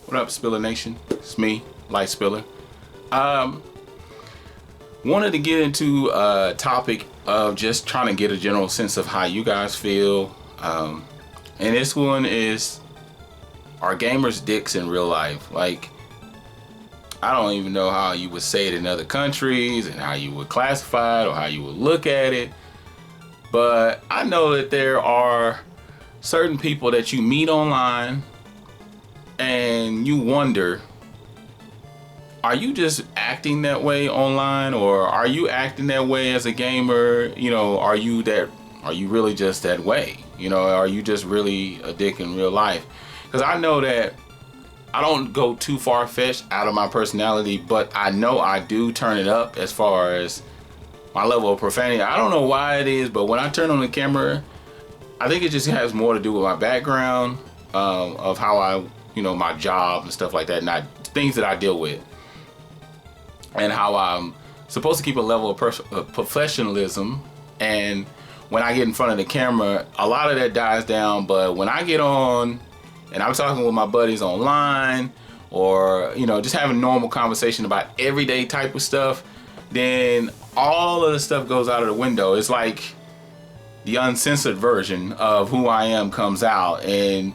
What up, Spiller Nation? It's me, Light Spiller. Wanted to get into a topic of just trying to get a general sense of how you guys feel. And this one is, are gamers dicks in real life? Like, I don't even know how you would say it in other countries and how you would classify it or how you would look at it. But I know that there are certain people that you meet online and you wonder, are you just acting that way online, or are you acting that way as a gamer? You know, are you really just that way? You know, are you just really a dick in real life? Because I know that I don't go too far-fetched out of my personality, but I know I do turn it up as far as my level of profanity. I don't know why it is, but when I turn on the camera, I think it just has more to do with my background, of how I, my job and stuff like that, and things that I deal with, and how I'm supposed to keep a level of professionalism. And when I get in front of the camera, a lot of that dies down. But when I get on and I'm talking with my buddies online, or just having a normal conversation about everyday type of stuff, then all of the stuff goes out of the window. It's like the uncensored version of who I am comes out, and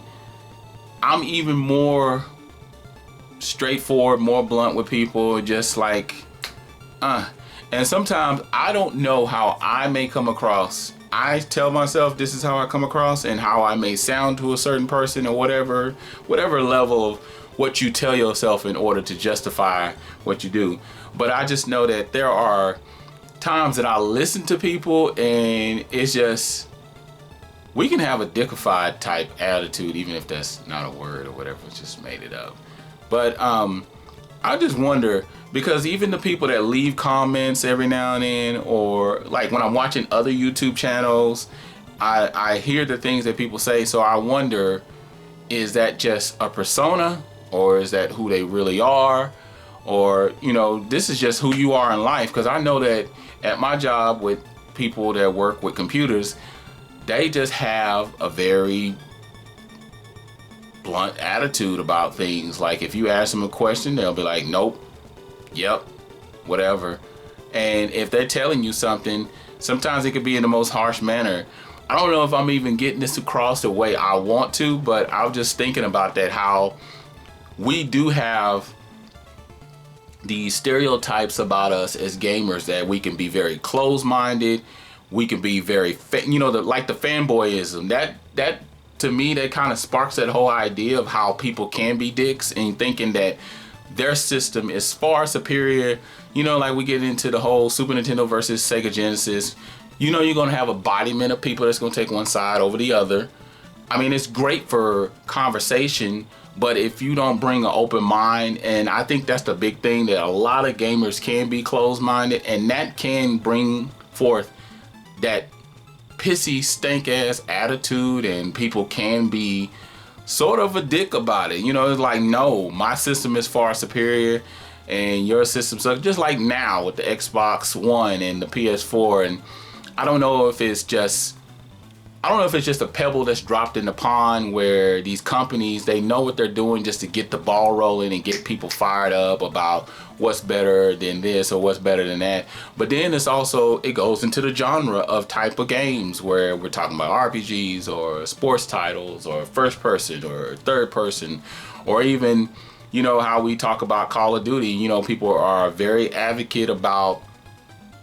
I'm even more straightforward, more blunt with people, just like and sometimes I don't know how I may come across. I tell myself this is how I come across and how I may sound to a certain person, or whatever level of what you tell yourself in order to justify what you do. But I just know that there are times that I listen to people and it's just, we can have a dickified type attitude, even if that's not a word or whatever, it's just made it up. But I just wonder, because even the people that leave comments every now and then, or like when I'm watching other YouTube channels, I hear the things that people say. So I wonder, is that just a persona, or is that who they really are? Or, this is just who you are in life. Because I know that at my job with people that work with computers, they just have a very blunt attitude about things. Like if you ask them a question, they'll be like, nope, yep, whatever. And if they're telling you something, sometimes it could be in the most harsh manner. I don't know if I'm even getting this across the way I want to, but I was just thinking about that, how we do have these stereotypes about us as gamers, that we can be very closed-minded, we can be very, like the fanboyism. That to me, that kind of sparks that whole idea of how people can be dicks and thinking that their system is far superior. Like we get into the whole Super Nintendo versus Sega Genesis. You're going to have a bodiment of people that's going to take one side over the other. I mean, it's great for conversation, but if you don't bring an open mind, and I think that's the big thing, that a lot of gamers can be closed-minded, and that can bring forth that pissy, stank-ass attitude, and people can be sort of a dick about it. It's like, no, my system is far superior, and your system sucks. Just like now with the Xbox One and the PS4, and I don't know if it's just a pebble that's dropped in the pond, where these companies, they know what they're doing just to get the ball rolling and get people fired up about what's better than this or what's better than that. But then it goes into the genre of type of games, where we're talking about RPGs or sports titles or first person or third person, or even, how we talk about Call of Duty. People are very advocate about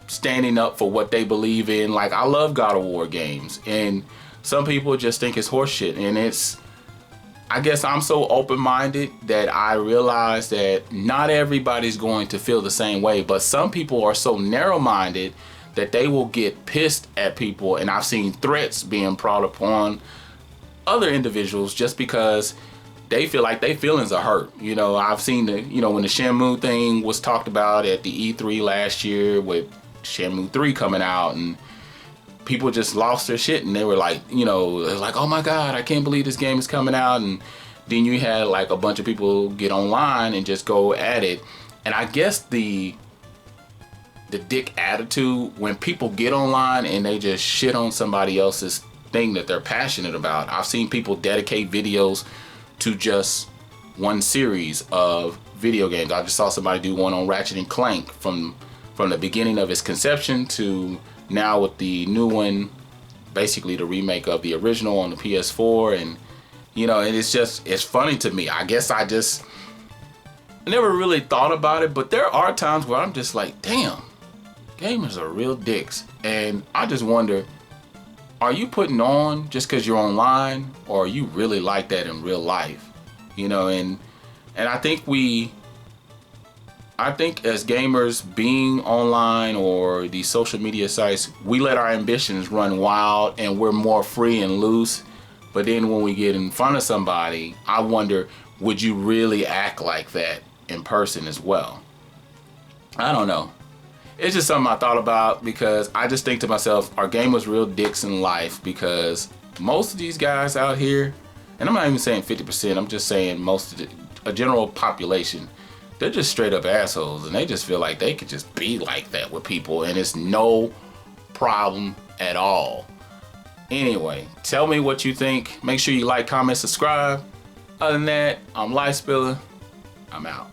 standing up for what they believe in. Like, I love God of War games, and some people just think it's horseshit. And I guess I'm so open-minded that I realize that not everybody's going to feel the same way, but some people are so narrow-minded that they will get pissed at people. And I've seen threats being brought upon other individuals just because they feel like their feelings are hurt. I've seen when the Shenmue thing was talked about at the E3 last year, with Shenmue 3 coming out, and people just lost their shit, and they were like, like, oh my God, I can't believe this game is coming out. And then you had like a bunch of people get online and just go at it. And I guess the dick attitude, when people get online and they just shit on somebody else's thing that they're passionate about. I've seen people dedicate videos to just one series of video games. I just saw somebody do one on Ratchet and Clank from the beginning of its conception to now with the new one, basically the remake of the original on the PS4. And you know, and it's funny to me. I guess I just never really thought about it, but there are times where I'm just like, damn, gamers are real dicks. And I just wonder, are you putting on just because you're online, or are you really like that in real life? You know, and I think as gamers, being online or these social media sites, we let our ambitions run wild and we're more free and loose. But then when we get in front of somebody, I wonder, would you really act like that in person as well? I don't know. It's just something I thought about, because I just think to myself, are gamers real dicks in life? Because most of these guys out here, and I'm not even saying 50%, I'm just saying most of a general population, they're just straight up assholes, and they just feel like they could just be like that with people and it's no problem at all. Anyway, tell me what you think. Make sure you like, comment, subscribe. Other than that, I'm Life Spiller. I'm out.